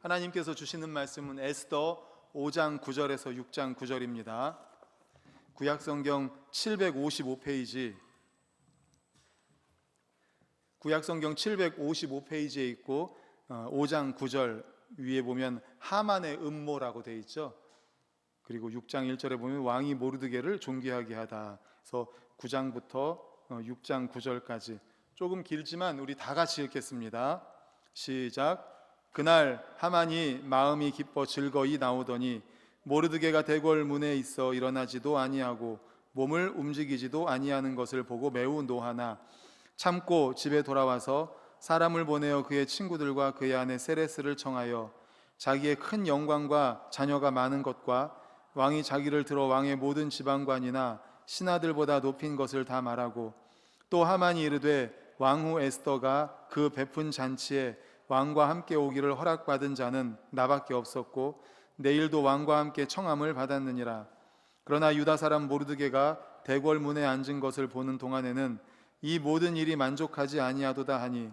하나님께서 주시는 말씀은 에스더 5장 9절에서 6장 9절입니다. 구약성경 755페이지, 구약성경 755페이지에 있고 5장 9절 위에 보면 하만의 음모라고 되어 있죠. 그리고 6장 1절에 보면 왕이 모르드게를 존귀하게 하다. 그래서 9장부터 6장 9절까지 조금 길지만 우리 다 같이 읽겠습니다. 시작. 그날 하만이 마음이 기뻐 즐거이 나오더니 모르드게가 대궐 문에 있어 일어나지도 아니하고 몸을 움직이지도 아니하는 것을 보고 매우 노하나 참고 집에 돌아와서 사람을 보내어 그의 친구들과 그의 아내 세레스를 청하여 자기의 큰 영광과 자녀가 많은 것과 왕이 자기를 들어 왕의 모든 지방관이나 신하들보다 높인 것을 다 말하고, 또 하만이 이르되 왕후 에스더가 그 베푼 잔치에 왕과 함께 오기를 허락받은 자는 나밖에 없었고 내일도 왕과 함께 청함을 받았느니라. 그러나 유다 사람 모르드게가 대궐 문에 앉은 것을 보는 동안에는 이 모든 일이 만족하지 아니하도다 하니,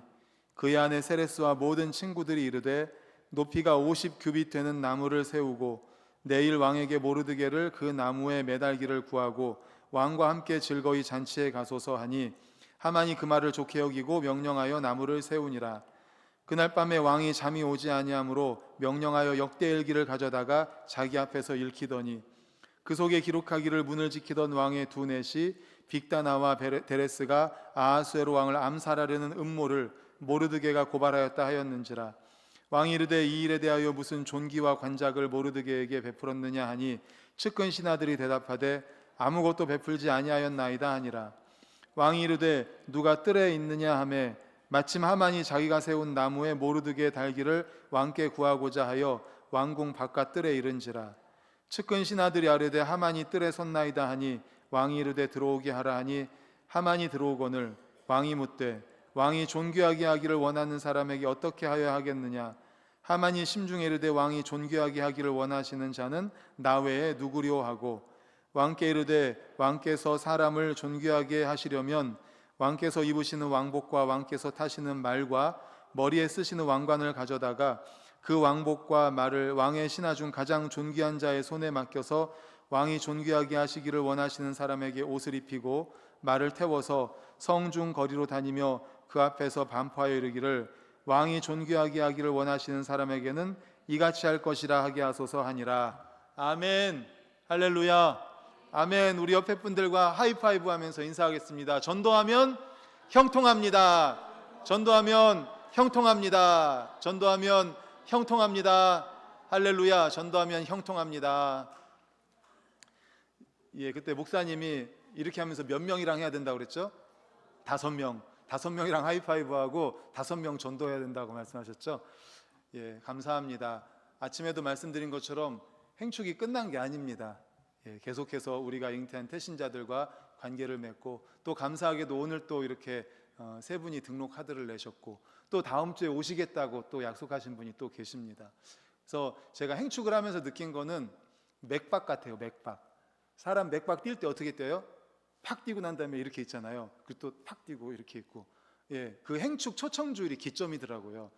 그의 아내 세레스와 모든 친구들이 이르되 높이가 50규빗 되는 나무를 세우고 내일 왕에게 모르드게를 그 나무에 매달기를 구하고 왕과 함께 즐거이 잔치에 가소서 하니, 하만이 그 말을 좋게 여기고 명령하여 나무를 세우니라. 그날 밤에 왕이 잠이 오지 아니하므로 명령하여 역대일기를 가져다가 자기 앞에서 읽히더니, 그 속에 기록하기를 문을 지키던 왕의 두 넷이 빅다나와 데레스가 아하수에로 왕을 암살하려는 음모를 모르드게가 고발하였다 하였는지라. 왕이 이르되 이 일에 대하여 무슨 존귀와 관작을 모르드게에게 베풀었느냐 하니, 측근 신하들이 대답하되 아무것도 베풀지 아니하였나이다 하니라. 왕이 이르되 누가 뜰에 있느냐 하매 마침 하만이 자기가 세운 나무에 모르드게 달기를 왕께 구하고자 하여 왕궁 바깥 뜰에 이른지라. 측근 신하들이 아뢰되 하만이 뜰에 섰나이다 하니, 왕이 이르되 들어오게 하라 하니 하만이 들어오거늘 왕이 묻되 왕이 존귀하게 하기를 원하는 사람에게 어떻게 하여야 하겠느냐. 하만이 심중에 이르되 왕이 존귀하게 하기를 원하시는 자는 나 외에 누구리오 하고, 왕께 이르되 왕께서 사람을 존귀하게 하시려면 왕께서 입으시는 왕복과 왕께서 타시는 말과 머리에 쓰시는 왕관을 가져다가 그 왕복과 말을 왕의 신하 중 가장 존귀한 자의 손에 맡겨서 왕이 존귀하게 하시기를 원하시는 사람에게 옷을 입히고 말을 태워서 성중 거리로 다니며 그 앞에서 반포하여 이르기를 왕이 존귀하게 하기를 원하시는 사람에게는 이같이 할 것이라 하게 하소서 하니라. 아멘. 할렐루야. 아멘. 우리 옆에 분들과 하이파이브 하면서 인사하겠습니다. 전도하면 형통합니다. 전도하면 형통합니다. 전도하면 형통합니다. 할렐루야. 전도하면 형통합니다. 예, 그때 목사님이 이렇게 하면서 몇 명이랑 해야 된다고 그랬죠? 5명. 5명이랑 하이파이브하고 5명 전도해야 된다고 말씀하셨죠? 예, 감사합니다. 아침에도 말씀드린 것처럼 행축이 끝난 게 아닙니다. 예, 계속해서 우리가 잉태한 태신자들과 관계를 맺고, 또 감사하게도 오늘 또 이렇게 세 분이 등록 카드를 내셨고, 또 다음 주에 오시겠다고 또 약속하신 분이 또 계십니다. 그래서 제가 행축을 하면서 느낀 거는 맥박 같아요. 맥박. 사람 맥박 뛸 때 어떻게 뛰어요? 팍 뛰고 난 다음에 이렇게 있잖아요. 그리고 또 팍 뛰고 이렇게 있고, 예, 그 행축 초청주율이 기점이더라고요.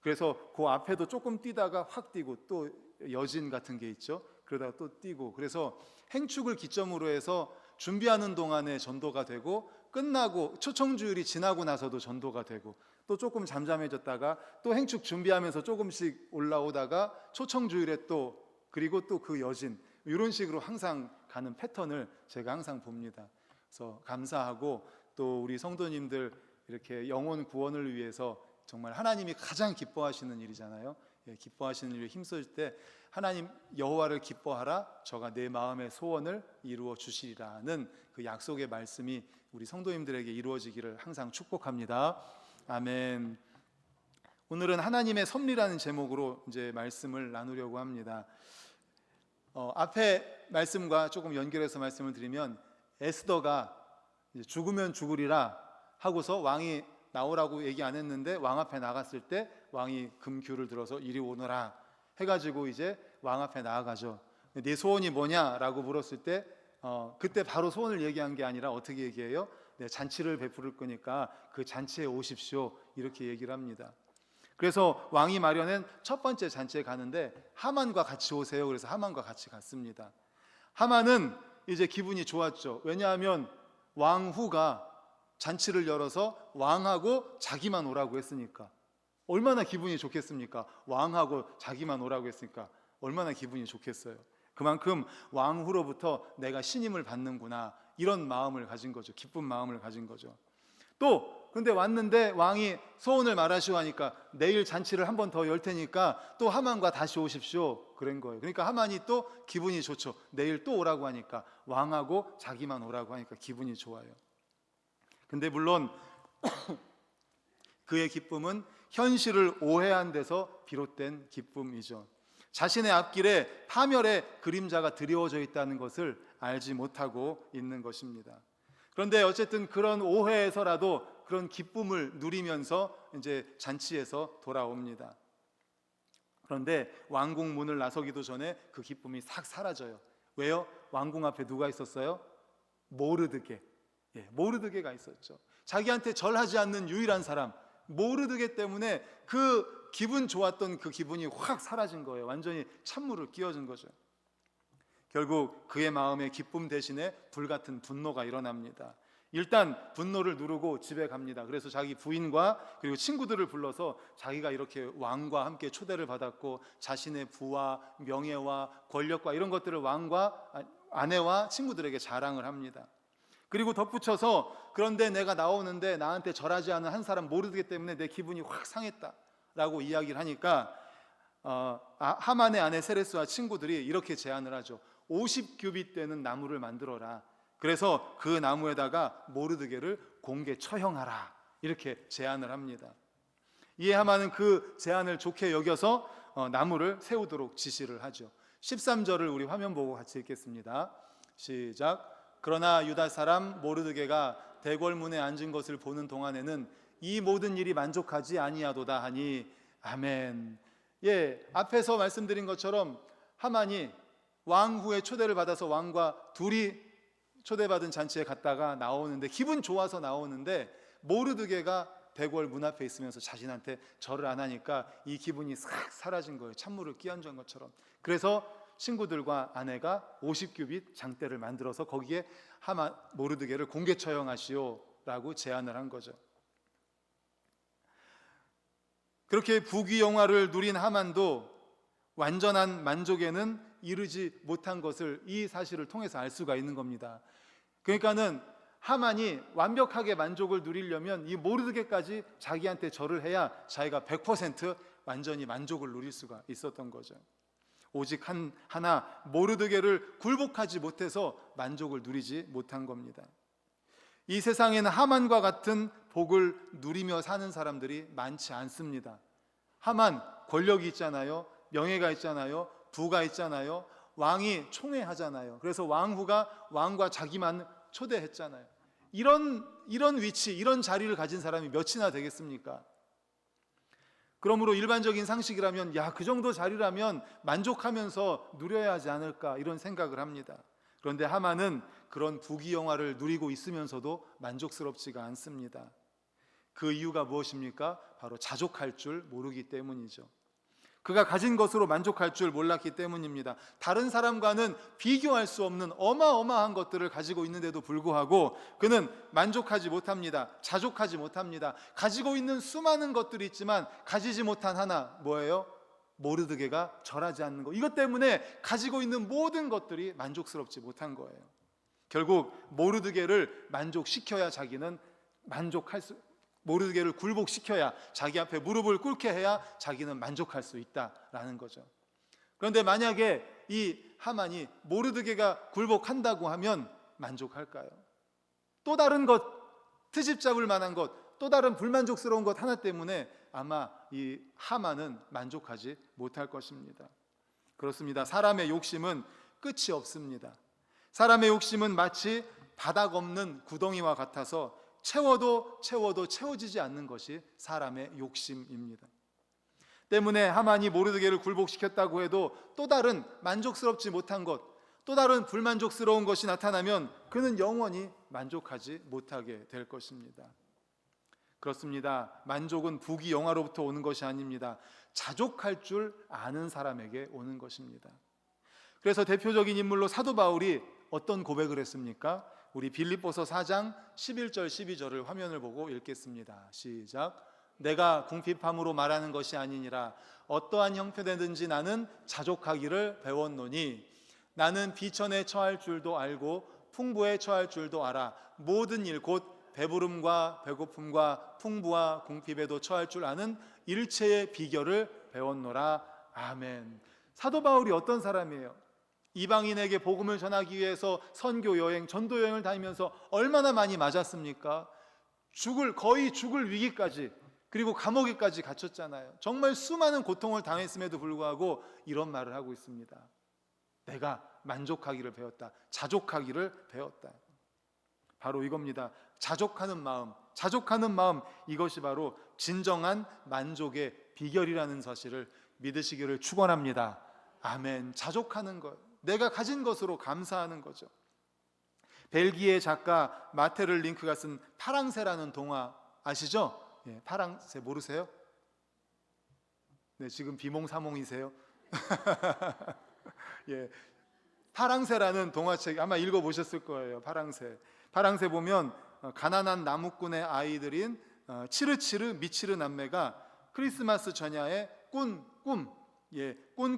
그래서 그 앞에도 조금 뛰다가 확 뛰고, 또 여진 같은 게 있죠. 그러다가 또 뛰고, 그래서 행축을 기점으로 해서 준비하는 동안에 전도가 되고, 끝나고 초청주율이 지나고 나서도 전도가 되고, 또 조금 잠잠해졌다가 또 행축 준비하면서 조금씩 올라오다가 초청주율에 또, 그리고 또 그 여진, 이런 식으로 항상 가는 패턴을 제가 항상 봅니다. 그래서 감사하고, 또 우리 성도님들 이렇게 영혼 구원을 위해서 정말 하나님이 가장 기뻐하시는 일이잖아요. 예, 기뻐하시는 일에 힘쓸 때 하나님 여호와를 기뻐하라, 저가 내 마음의 소원을 이루어 주시리라는 그 약속의 말씀이 우리 성도님들에게 이루어지기를 항상 축복합니다. 아멘. 오늘은 하나님의 섭리라는 제목으로 이제 말씀을 나누려고 합니다. 앞에 말씀과 조금 연결해서 말씀을 드리면, 에스더가 이제 죽으면 죽으리라 하고서 왕이 나오라고 얘기 안 했는데 왕 앞에 나갔을 때 왕이 금규를 들어서 이리 오너라 해가지고 이제 왕 앞에 나아가죠. 네 소원이 뭐냐라고 물었을 때 그때 바로 소원을 얘기한 게 아니라 어떻게 얘기해요? 네, 잔치를 베풀을 거니까 그 잔치에 오십시오, 이렇게 얘기를 합니다. 그래서 왕이 마련한 첫 번째 잔치에 가는데 하만과 같이 오세요. 그래서 하만과 같이 갔습니다. 하만은 이제 기분이 좋았죠. 왜냐하면 왕후가 잔치를 열어서 왕하고 자기만 오라고 했으니까. 얼마나 기분이 좋겠습니까? 왕하고 자기만 오라고 했으니까 얼마나 기분이 좋겠어요. 그만큼 왕후로부터 내가 신임을 받는구나, 이런 마음을 가진 거죠. 기쁜 마음을 가진 거죠. 또 근데 왔는데 왕이 소원을 말하시오 하니까 내일 잔치를 한 번 더 열 테니까 또 하만과 다시 오십시오, 그런 거예요. 그러니까 하만이 또 기분이 좋죠. 내일 또 오라고 하니까, 왕하고 자기만 오라고 하니까 기분이 좋아요. 근데 물론 그의 기쁨은 현실을 오해한 데서 비롯된 기쁨이죠. 자신의 앞길에 파멸의 그림자가 드리워져 있다는 것을 알지 못하고 있는 것입니다. 그런데 어쨌든 그런 오해에서라도 그런 기쁨을 누리면서 이제 잔치에서 돌아옵니다. 그런데 왕궁 문을 나서기도 전에 그 기쁨이 싹 사라져요. 왜요? 왕궁 앞에 누가 있었어요? 모르드게. 모르드게가 있었죠. 자기한테 절하지 않는 유일한 사람, 모르드게 때문에 그 기분 좋았던 그 기분이 확 사라진 거예요. 완전히 찬물을 끼얹은 거죠. 결국 그의 마음에 기쁨 대신에 불같은 분노가 일어납니다. 일단 분노를 누르고 집에 갑니다. 그래서 자기 부인과 그리고 친구들을 불러서 자기가 이렇게 왕과 함께 초대를 받았고 자신의 부와 명예와 권력과 이런 것들을 왕과 아내와 친구들에게 자랑을 합니다. 그리고 덧붙여서 그런데 내가 나오는데 나한테 절하지 않은 한 사람 모르기 때문에 내 기분이 확 상했다라고 이야기를 하니까 하만의 아내 세레스와 친구들이 이렇게 제안을 하죠. 50규빗 되는 나무를 만들어라. 그래서 그 나무에다가 모르드게를 공개 처형하라, 이렇게 제안을 합니다. 이에 하만은 그 제안을 좋게 여겨서 나무를 세우도록 지시를 하죠. 13절을 우리 화면 보고 같이 읽겠습니다. 시작. 그러나 유다 사람 모르드게가 대궐문에 앉은 것을 보는 동안에는 이 모든 일이 만족하지 아니하도다 하니 아멘. 앞에서 말씀드린 것처럼 하만이 왕후의 초대를 받아서 왕과 둘이 초대받은 잔치에 갔다가 나오는데 기분 좋아서 나오는데 모르드게가 대궐 문 앞에 있으면서 자신한테 절을 안 하니까 이 기분이 싹 사라진 거예요. 찬물을 끼얹은 것처럼. 그래서 친구들과 아내가 50규빗 장대를 만들어서 거기에 모르드게를 공개 처형하시오라고 제안을 한 거죠. 그렇게 부귀영화를 누린 하만도 완전한 만족에는 이르지 못한 것을 이 사실을 통해서 알 수가 있는 겁니다. 그러니까는 하만이 완벽하게 만족을 누리려면 이 모르드게까지 자기한테 절을 해야 자기가 100% 완전히 만족을 누릴 수가 있었던 거죠. 오직 하나 모르드게를 굴복하지 못해서 만족을 누리지 못한 겁니다. 이 세상에는 하만과 같은 복을 누리며 사는 사람들이 많지 않습니다. 하만 권력이 있잖아요. 명예가 있잖아요. 부가 있잖아요. 왕이 총애하잖아요. 그래서 왕후가 왕과 자기만 초대했잖아요. 이런 위치, 이런 자리를 가진 사람이 몇이나 되겠습니까? 그러므로 일반적인 상식이라면 그 정도 자리라면 만족하면서 누려야 하지 않을까, 이런 생각을 합니다. 그런데 하만은 그런 부귀영화를 누리고 있으면서도 만족스럽지가 않습니다. 그 이유가 무엇입니까? 바로 자족할 줄 모르기 때문이죠. 그가 가진 것으로 만족할 줄 몰랐기 때문입니다. 다른 사람과는 비교할 수 없는 어마어마한 것들을 가지고 있는데도 불구하고 그는 만족하지 못합니다. 자족하지 못합니다. 가지고 있는 수많은 것들이 있지만 가지지 못한 하나, 뭐예요? 모르드게가 절하지 않는 것. 이것 때문에 가지고 있는 모든 것들이 만족스럽지 못한 거예요. 결국 모르드게를 만족시켜야 자기는 모르드게를 굴복시켜야, 자기 앞에 무릎을 꿇게 해야 자기는 만족할 수 있다라는 거죠. 그런데 만약에 이 하만이 모르드게가 굴복한다고 하면 만족할까요? 또 다른 것, 트집 잡을 만한 것, 또 다른 불만족스러운 것 하나 때문에 아마 이 하만은 만족하지 못할 것입니다. 그렇습니다. 사람의 욕심은 끝이 없습니다. 사람의 욕심은 마치 바닥 없는 구덩이와 같아서 채워도 채워지지 않는 것이 사람의 욕심입니다. 때문에 하만이 모르드게를 굴복시켰다고 해도 또 다른 만족스럽지 못한 것, 또 다른 불만족스러운 것이 나타나면 그는 영원히 만족하지 못하게 될 것입니다. 그렇습니다. 만족은 부귀 영화로부터 오는 것이 아닙니다. 자족할 줄 아는 사람에게 오는 것입니다. 그래서 대표적인 인물로 사도 바울이 어떤 고백을 했습니까? 우리 빌립보서 4장 11절 12절을 화면을 보고 읽겠습니다. 시작. 내가 궁핍함으로 말하는 것이 아니니라. 어떠한 형편이든지 나는 자족하기를 배웠노니 나는 비천에 처할 줄도 알고 풍부에 처할 줄도 알아. 모든 일 곧 배부름과 배고픔과 풍부와 궁핍에도 처할 줄 아는 일체의 비결을 배웠노라. 아멘. 사도 바울이 어떤 사람이에요? 이방인에게 복음을 전하기 위해서 선교 여행, 전도 여행을 다니면서 얼마나 많이 맞았습니까? 거의 죽을 위기까지, 그리고 감옥에까지 갇혔잖아요. 정말 수많은 고통을 당했음에도 불구하고 이런 말을 하고 있습니다. 내가 만족하기를 배웠다. 자족하기를 배웠다. 바로 이겁니다. 자족하는 마음, 이것이 바로 진정한 만족의 비결이라는 사실을 믿으시기를 축원합니다. 아멘. 자족하는 것, 내가 가진 것으로 감사하는 거죠. 벨기에 작가 마테를 링크가 쓴 파랑새라는 동화 아시죠? 예, 파랑새 모르세요? 네, 지금 비몽사몽이세요? 예, 파랑새라는 동화책 아마 읽어보셨을 거예요. 파랑새 보면 가난한 나무꾼의 아이들인 치르치르, 미치르 남매가 크리스마스 전야에 꾼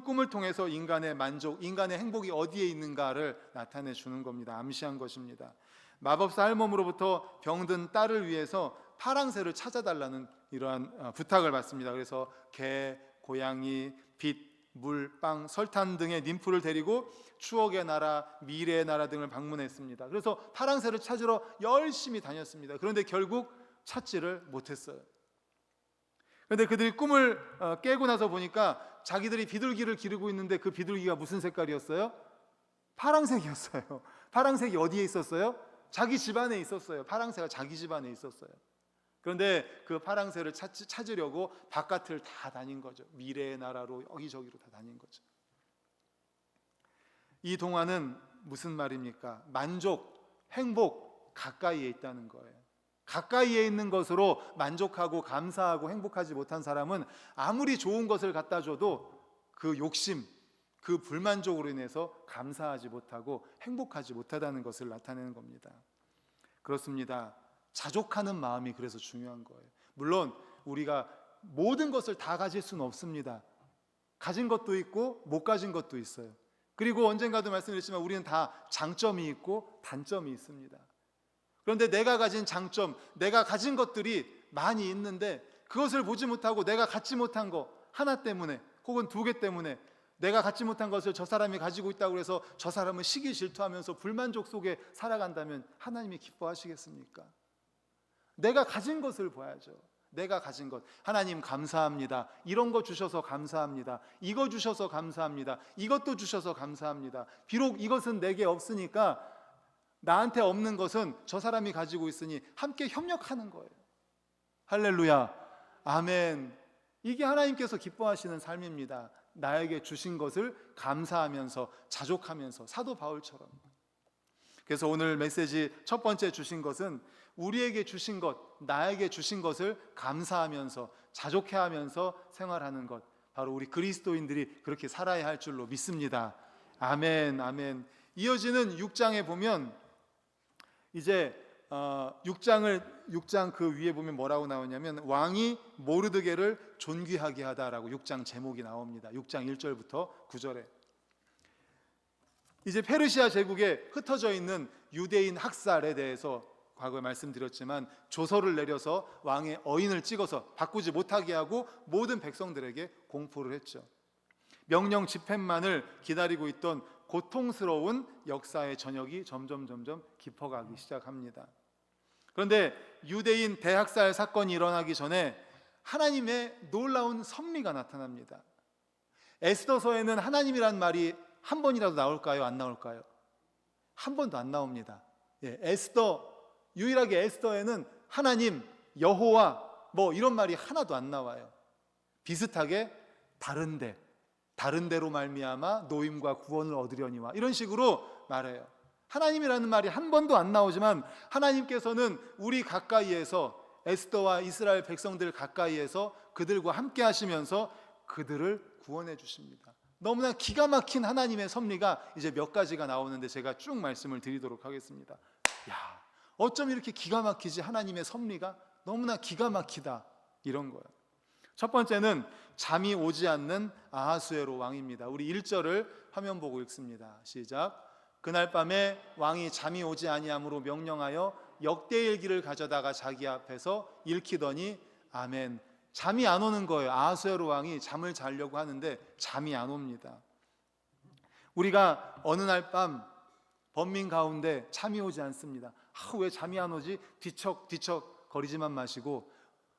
꿈을 통해서 인간의 만족, 인간의 행복이 어디에 있는가를 나타내 주는 겁니다. 암시한 것입니다. 마법사 할멈으로부터 병든 딸을 위해서 파랑새를 찾아달라는 이러한 부탁을 받습니다. 그래서 개, 고양이, 빛, 물, 빵, 설탕 등의 님프를 데리고 추억의 나라, 미래의 나라 등을 방문했습니다. 그래서 파랑새를 찾으러 열심히 다녔습니다. 그런데 결국 찾지를 못했어요. 그런데 그들이 꿈을 깨고 나서 보니까 자기들이 비둘기를 기르고 있는데 그 비둘기가 무슨 색깔이었어요? 파랑색이었어요. 파랑색이 어디에 있었어요? 자기 집안에 있었어요. 파랑새가 자기 집안에 있었어요. 그런데 그 파랑새를 찾으려고 바깥을 다 다닌 거죠. 미래의 나라로 여기저기로 다 다닌 거죠. 이 동화는 무슨 말입니까? 만족, 행복 가까이에 있다는 거예요. 가까이에 있는 것으로 만족하고 감사하고 행복하지 못한 사람은 아무리 좋은 것을 갖다 줘도 그 욕심, 그 불만족으로 인해서 감사하지 못하고 행복하지 못하다는 것을 나타내는 겁니다. 그렇습니다. 자족하는 마음이 그래서 중요한 거예요. 물론 우리가 모든 것을 다 가질 수는 없습니다. 가진 것도 있고 못 가진 것도 있어요. 그리고 언젠가도 말씀드렸지만 우리는 다 장점이 있고 단점이 있습니다. 그런데 내가 가진 장점, 내가 가진 것들이 많이 있는데 그것을 보지 못하고 내가 갖지 못한 거 하나 때문에 혹은 두 개 때문에 내가 갖지 못한 것을 저 사람이 가지고 있다고 해서 저 사람은 시기 질투하면서 불만족 속에 살아간다면 하나님이 기뻐하시겠습니까? 내가 가진 것을 봐야죠. 내가 가진 것, 하나님 감사합니다. 이런 거 주셔서 감사합니다. 이거 주셔서 감사합니다. 이것도 주셔서 감사합니다. 비록 이것은 내게 없으니까 나한테 없는 것은 저 사람이 가지고 있으니 함께 협력하는 거예요. 할렐루야, 아멘. 이게 하나님께서 기뻐하시는 삶입니다. 나에게 주신 것을 감사하면서 자족하면서, 사도 바울처럼. 그래서 오늘 메시지 첫 번째 주신 것은 우리에게 주신 것, 나에게 주신 것을 감사하면서 자족해하면서 생활하는 것, 바로 우리 그리스도인들이 그렇게 살아야 할 줄로 믿습니다. 아멘, 아멘. 이어지는 6장에 보면 이제 6장 그 위에 보면 뭐라고 나오냐면 왕이 모르드게를 존귀하게 하다라고 6장 제목이 나옵니다. 6장 1절부터 9절에 이제 페르시아 제국에 흩어져 있는 유대인 학살에 대해서 과거에 말씀드렸지만 조서를 내려서 왕의 어인을 찍어서 바꾸지 못하게 하고 모든 백성들에게 공포를 했죠. 명령 집행만을 기다리고 있던 고통스러운 역사의 저녁이 점점 깊어가기 시작합니다. 그런데 유대인 대학살 사건이 일어나기 전에 하나님의 놀라운 섭리가 나타납니다. 에스더서에는 하나님이란 말이 한 번이라도 나올까요? 안 나올까요? 한 번도 안 나옵니다. 유일하게 에스더에는 하나님, 여호와 뭐 이런 말이 하나도 안 나와요. 비슷하게 다른 데로 말미암아 노임과 구원을 얻으려니와 이런 식으로 말해요. 하나님이라는 말이 한 번도 안 나오지만 하나님께서는 우리 가까이에서 에스더와 이스라엘 백성들 가까이에서 그들과 함께 하시면서 그들을 구원해 주십니다. 너무나 기가 막힌 하나님의 섭리가 이제 몇 가지가 나오는데 제가 쭉 말씀을 드리도록 하겠습니다. 야, 어쩜 이렇게 기가 막히지? 하나님의 섭리가 너무나 기가 막히다, 이런 거예요. 첫 번째는 잠이 오지 않는 아하수에로 왕입니다. 우리 1절을 화면 보고 읽습니다. 시작. 그날 밤에 왕이 잠이 오지 아니함으로 명령하여 역대일기를 가져다가 자기 앞에서 읽히더니 아멘. 잠이 안 오는 거예요. 아하수에로 왕이 잠을 자려고 하는데 잠이 안 옵니다. 우리가 어느 날 밤 번민 가운데 잠이 오지 않습니다. 왜 잠이 안 오지? 뒤척뒤척 거리지만 마시고,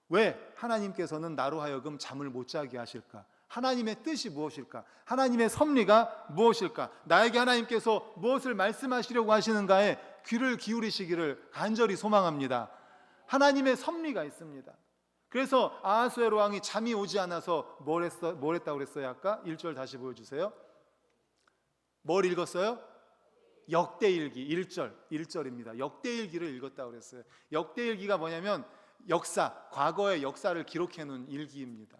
왜 하나님께서는 나로 하여금 잠을 못 자게 하실까? 하나님의 뜻이 무엇일까? 하나님의 섭리가 무엇일까? 나에게 하나님께서 무엇을 말씀하시려고 하시는가에 귀를 기울이시기를 간절히 소망합니다. 하나님의 섭리가 있습니다. 그래서 아하수에로 왕이 잠이 오지 않아서 뭘 했다고 그랬어요? 아까 1절 다시 보여주세요. 뭘 읽었어요? 역대일기 1절입니다. 역대일기를 읽었다고 그랬어요. 역대일기가 뭐냐면 과거의 역사를 기록해 놓은 일기입니다.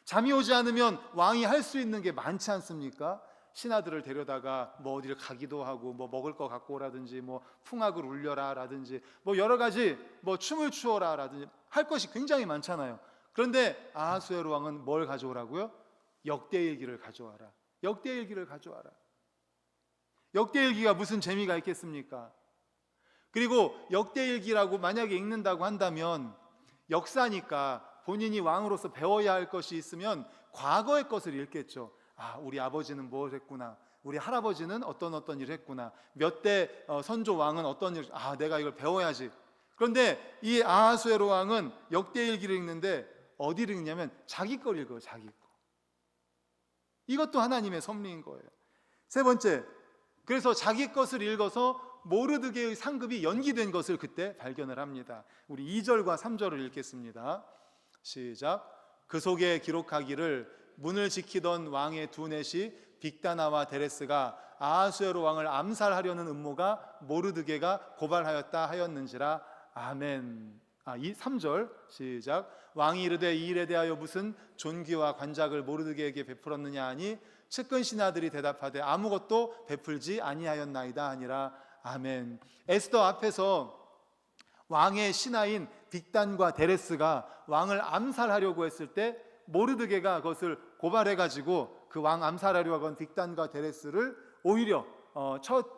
잠이 오지 않으면 왕이 할 수 있는 게 많지 않습니까? 신하들을 데려다가 어디를 가기도 하고, 먹을 거 갖고 오라든지, 풍악을 울려라 라든지, 여러 가지, 춤을 추어라 라든지 할 것이 굉장히 많잖아요. 그런데 아하수에로 왕은 뭘 가져오라고요? 역대일기를 가져와라. 역대일기를 가져와라. 역대일기가 무슨 재미가 있겠습니까? 그리고 역대일기라고 만약에 읽는다고 한다면 역사니까 본인이 왕으로서 배워야 할 것이 있으면 과거의 것을 읽겠죠. 우리 아버지는 뭘 했구나, 우리 할아버지는 어떤 일을 했구나, 몇 대 선조 왕은 어떤 일을, 내가 이걸 배워야지. 그런데 이 아하수에로 왕은 역대일기를 읽는데 어디를 읽냐면 자기 걸 읽어요. 자기 거. 이것도 하나님의 섭리인 거예요. 세 번째, 그래서 자기 것을 읽어서 모르드게의 상급이 연기된 것을 그때 발견을 합니다. 우리 2절과 3절을 읽겠습니다. 시작. 그 속에 기록하기를 문을 지키던 왕의 두 넷이 빅다나와 데레스가 아하수에로 왕을 암살하려는 음모가 모르드게가 고발하였다 하였는지라. 아멘. 3절 시작. 왕이 이르되 이 일에 대하여 무슨 존귀와 관작을 모르드게에게 베풀었느냐 하니 측근 신하들이 대답하되 아무것도 베풀지 아니하였나이다 하니라. 아멘. 에스더 앞에서 왕의 신하인 빅단과 데레스가 왕을 암살하려고 했을 때 모르드게가 그것을 고발해가지고 그 왕 암살하려고 한 빅단과 데레스를 오히려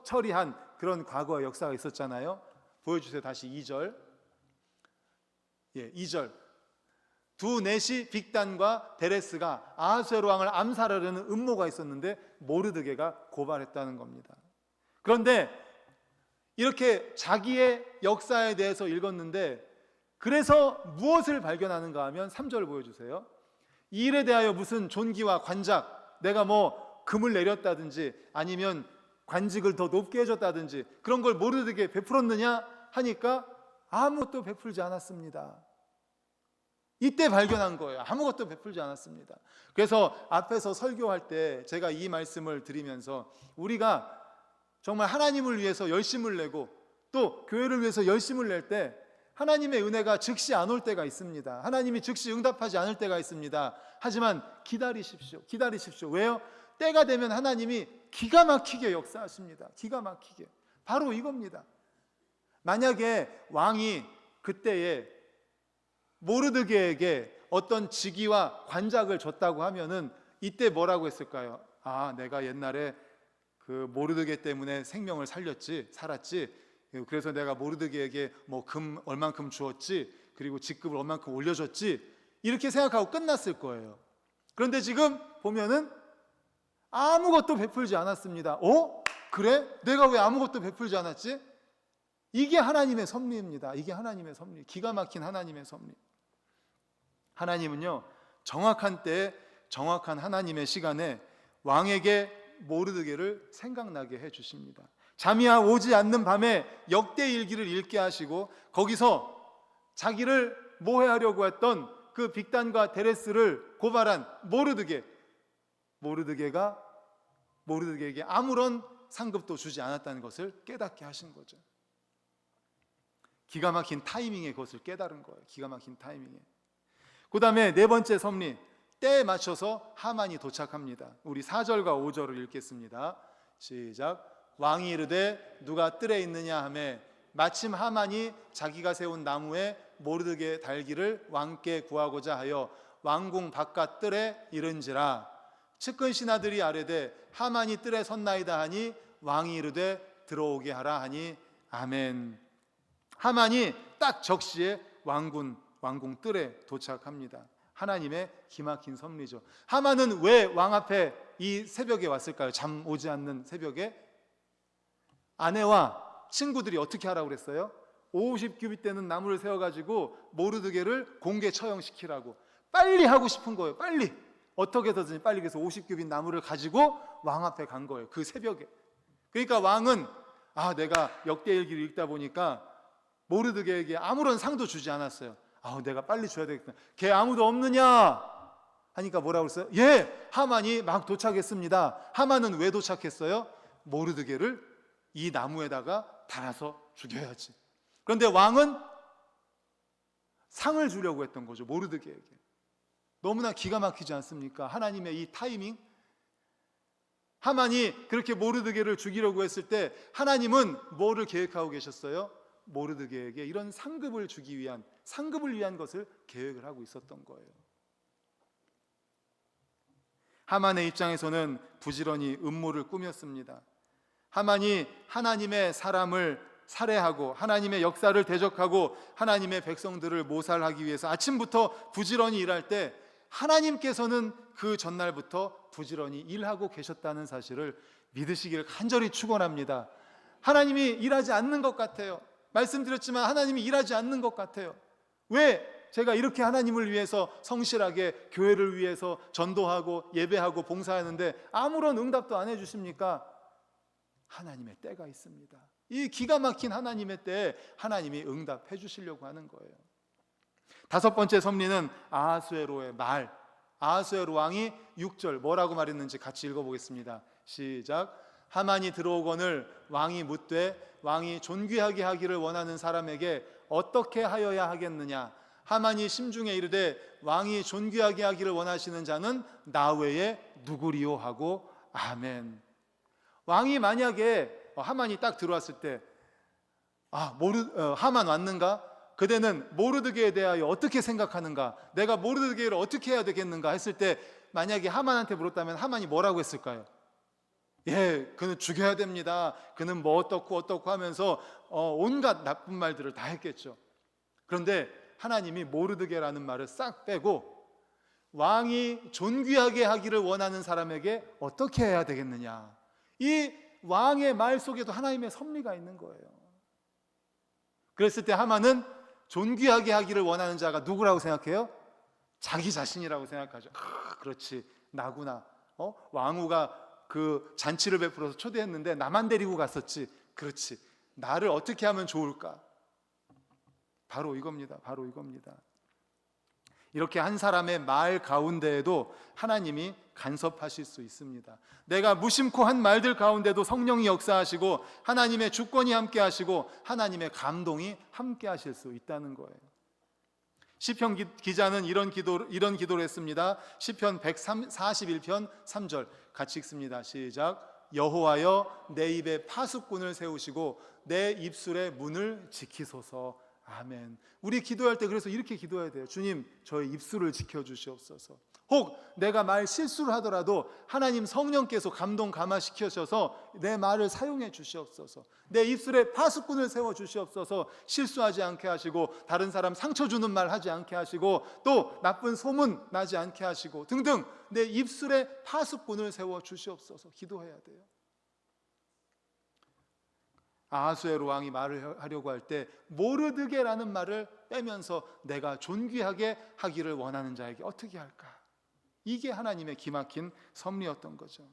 처리한 그런 과거의 역사가 있었잖아요. 보여주세요. 다시 2절. 2절. 두 넷이 빅단과 데레스가 아하수에로 왕을 암살하려는 음모가 있었는데 모르드게가 고발했다는 겁니다. 그런데 이렇게 자기의 역사에 대해서 읽었는데 그래서 무엇을 발견하는가 하면 3절 보여주세요. 이 일에 대하여 무슨 존귀와 관작, 내가 금을 내렸다든지 아니면 관직을 더 높게 해줬다든지 그런 걸 모르드게 베풀었느냐 하니까 아무것도 베풀지 않았습니다. 이때 발견한 거예요. 아무것도 베풀지 않았습니다. 그래서 앞에서 설교할 때 제가 이 말씀을 드리면서 우리가 정말 하나님을 위해서 열심을 내고 또 교회를 위해서 열심을 낼 때 하나님의 은혜가 즉시 안 올 때가 있습니다. 하나님이 즉시 응답하지 않을 때가 있습니다. 하지만 기다리십시오. 왜요? 때가 되면 하나님이 기가 막히게 역사하십니다. 기가 막히게. 바로 이겁니다. 만약에 왕이 그때에 모르드게에게 어떤 직위와 관작을 줬다고 하면은 이때 뭐라고 했을까요? 내가 옛날에 그 모르드게 때문에 생명을 살았지. 그래서 내가 모르드게에게 금 얼만큼 주었지. 그리고 직급을 얼만큼 올려줬지. 이렇게 생각하고 끝났을 거예요. 그런데 지금 보면은 아무것도 베풀지 않았습니다. 그래? 내가 왜 아무것도 베풀지 않았지? 이게 하나님의 섭리입니다. 이게 하나님의 섭리. 기가 막힌 하나님의 섭리. 하나님은요, 정확한 때에 정확한 하나님의 시간에 왕에게 모르드게를 생각나게 해주십니다. 잠이 오지 않는 밤에 역대일기를 읽게 하시고 거기서 자기를 모해하려고 했던 그 빅단과 데레스를 고발한 모르드게에게 아무런 상급도 주지 않았다는 것을 깨닫게 하신 거죠. 기가 막힌 타이밍에 그것을 깨달은 거예요. 기가 막힌 타이밍에. 그 다음에 네 번째 섭리, 때에 맞춰서 하만이 도착합니다. 우리 4절과 5절을 읽겠습니다. 시작. 왕이 이르되 누가 뜰에 있느냐 하매 마침 하만이 자기가 세운 나무에 모르드게 달기를 왕께 구하고자 하여 왕궁 바깥 뜰에 이른지라. 측근 신하들이 아뢰되 하만이 뜰에 섰나이다 하니 왕이 이르되 들어오게 하라 하니 아멘. 하만이 딱 적시에 왕궁 뜰에 도착합니다. 하나님의 기막힌 섭리죠. 하만은 왜 왕 앞에 이 새벽에 왔을까요? 잠 오지 않는 새벽에 아내와 친구들이 어떻게 하라고 그랬어요? 50규빗 되는 나무를 세워가지고 모르드게를 공개 처형시키라고. 빨리 하고 싶은 거예요. 빨리 어떻게 해서든지 빨리. 그래서 50규빗 나무를 가지고 왕 앞에 간 거예요. 그 새벽에. 그러니까 왕은 내가 역대일기를 읽다 보니까 모르드게에게 아무런 상도 주지 않았어요. 내가 빨리 줘야 되겠다. 걔 아무도 없느냐 하니까 뭐라고 했어요? 예, 하만이 막 도착했습니다. 하만은 왜 도착했어요? 모르드게를 이 나무에다가 달아서 죽여야지. 그런데 왕은 상을 주려고 했던 거죠. 모르드게에게. 너무나 기가 막히지 않습니까? 하나님의 이 타이밍. 하만이 그렇게 모르드게를 죽이려고 했을 때 하나님은 뭐를 계획하고 계셨어요? 모르드게에게 이런 상급을 주기 위한, 상급을 위한 것을 계획을 하고 있었던 거예요. 하만의 입장에서는 부지런히 음모를 꾸몄습니다. 하만이 하나님의 사람을 살해하고 하나님의 역사를 대적하고 하나님의 백성들을 모살하기 위해서 아침부터 부지런히 일할 때 하나님께서는 그 전날부터 부지런히 일하고 계셨다는 사실을 믿으시기를 간절히 축원합니다. 하나님이 일하지 않는 것 같아요. 말씀드렸지만 하나님이 일하지 않는 것 같아요. 왜 제가 이렇게 하나님을 위해서 성실하게 교회를 위해서 전도하고 예배하고 봉사하는데 아무런 응답도 안 해주십니까? 하나님의 때가 있습니다. 이 기가 막힌 하나님의 때에 하나님이 응답해 주시려고 하는 거예요. 다섯 번째 섭리는 아하수에로의 말. 아하수에로 왕이 6절 뭐라고 말했는지 같이 읽어보겠습니다. 시작. 하만이 들어오거늘 왕이 묻되 왕이 존귀하게 하기를 원하는 사람에게 어떻게 하여야 하겠느냐. 하만이 심중에 이르되 왕이 존귀하게 하기를 원하시는 자는 나 외에 누구리요 하고 아멘. 왕이 만약에 하만이 딱 들어왔을 때 하만 왔는가? 그대는 모르드게에 대하여 어떻게 생각하는가? 내가 모르드게를 어떻게 해야 되겠는가? 했을 때 만약에 하만한테 물었다면 하만이 뭐라고 했을까요? 예, 그는 죽여야 됩니다. 그는 뭐 어떻고 하면서 온갖 나쁜 말들을 다 했겠죠. 그런데 하나님이 모르드게라는 말을 싹 빼고 왕이 존귀하게 하기를 원하는 사람에게 어떻게 해야 되겠느냐. 이 왕의 말 속에도 하나님의 섭리가 있는 거예요. 그랬을 때 하만은 존귀하게 하기를 원하는 자가 누구라고 생각해요? 자기 자신이라고 생각하죠. 그렇지, 나구나. 왕후가 그 잔치를 베풀어서 초대했는데 나만 데리고 갔었지. 그렇지, 나를 어떻게 하면 좋을까? 바로 이겁니다. 바로 이겁니다. 이렇게 한 사람의 말 가운데에도 하나님이 간섭하실 수 있습니다. 내가 무심코 한 말들 가운데도 성령이 역사하시고 하나님의 주권이 함께 하시고 하나님의 감동이 함께 하실 수 있다는 거예요. 시편 기자는 이런 기도를 했습니다. 시편 141편 3절 같이 읽습니다. 시작. 여호와여 내 입에 파수꾼을 세우시고 내 입술의 문을 지키소서. 아멘. 우리 기도할 때 그래서 이렇게 기도해야 돼요. 주님, 저의 입술을 지켜주시옵소서. 혹 내가 말 실수를 하더라도 하나님 성령께서 감동 감화시켜셔서 내 말을 사용해 주시옵소서. 내 입술에 파수꾼을 세워 주시옵소서. 실수하지 않게 하시고 다른 사람 상처 주는 말 하지 않게 하시고 또 나쁜 소문 나지 않게 하시고 등등 내 입술에 파수꾼을 세워 주시옵소서. 기도해야 돼요. 아하수에로 왕이 말을 하려고 할 때 모르드게라는 말을 빼면서 내가 존귀하게 하기를 원하는 자에게 어떻게 할까? 이게 하나님의 기막힌 섭리였던 거죠.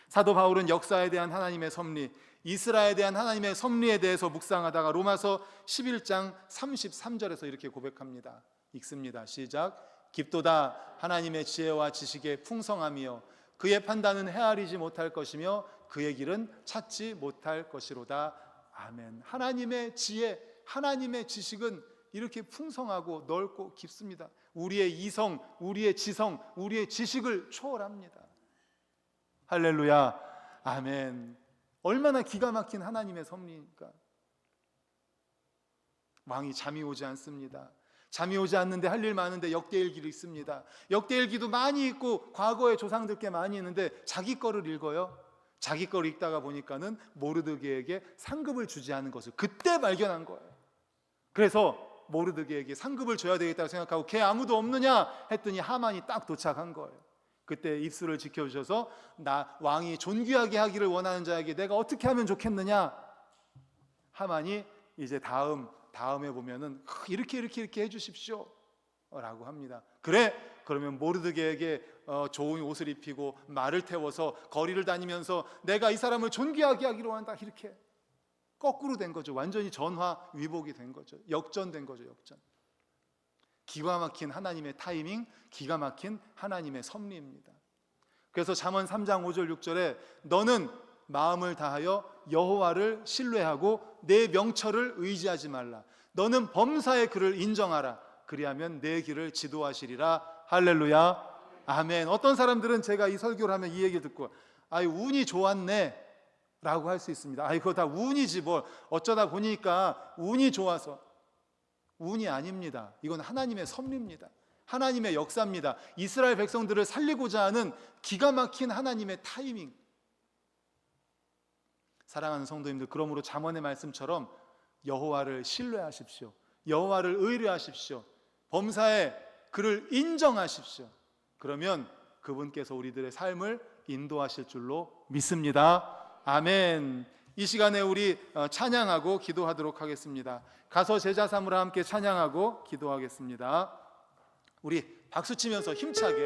사도 바울은 역사에 대한 하나님의 섭리, 이스라엘에 대한 하나님의 섭리에 대해서 묵상하다가 로마서 11장 33절에서 이렇게 고백합니다. 읽습니다. 시작. 깊도다 하나님의 지혜와 지식의 풍성함이요 그의 판단은 헤아리지 못할 것이며 그의 길은 찾지 못할 것이로다. 아멘. 하나님의 지혜, 하나님의 지식은 이렇게 풍성하고 넓고 깊습니다. 우리의 이성, 우리의 지성, 우리의 지식을 초월합니다. 할렐루야, 아멘. 얼마나 기가 막힌 하나님의 섭리입니까? 왕이 잠이 오지 않습니다. 잠이 오지 않는데 할 일 많은데 역대일기를 읽습니다. 역대일기도 많이 읽고 과거의 조상들께 많이 있는데 자기 거를 읽어요. 자기 거를 읽다가 보니까는 모르드게에게 상급을 주지 않은 것을 그때 발견한 거예요. 그래서 모르드게에게 상급을 줘야 되겠다고 생각하고 걔 아무도 없느냐 했더니 하만이 딱 도착한 거예요. 그때 입술을 지켜주셔서 나 왕이 존귀하게 하기를 원하는 자에게 내가 어떻게 하면 좋겠느냐. 하만이 이제 다음에 보면은 이렇게 해주십시오 라고 합니다. 그래, 그러면 모르드게에게 좋은 옷을 입히고 말을 태워서 거리를 다니면서 내가 이 사람을 존귀하게 하기로 한다. 이렇게 거꾸로 된 거죠. 완전히 전화위복이 된 거죠. 역전된 거죠. 역전. 기가 막힌 하나님의 타이밍, 기가 막힌 하나님의 섭리입니다. 그래서 잠언 3장 5절 6절에 너는 마음을 다하여 여호와를 신뢰하고 내 명철을 의지하지 말라. 너는 범사의 그를 인정하라. 그리하면 내 길을 지도하시리라. 할렐루야, 아멘. 어떤 사람들은 제가 이 설교를 하면 이 얘기 듣고 운이 좋았네 라고 할 수 있습니다. 그거 다 운이지 뭘 어쩌다 보니까 운이 좋아서. 운이 아닙니다. 이건 하나님의 섭리입니다. 하나님의 역사입니다. 이스라엘 백성들을 살리고자 하는 기가 막힌 하나님의 타이밍. 사랑하는 성도님들, 그러므로 잠언의 말씀처럼 여호와를 신뢰하십시오. 여호와를 의뢰하십시오. 범사에 그를 인정하십시오. 그러면 그분께서 우리들의 삶을 인도하실 줄로 믿습니다. 아멘. 이 시간에 우리 찬양하고 기도하도록 하겠습니다. 가서 제자 삼으라 함께 찬양하고 기도하겠습니다. 우리 박수 치면서 힘차게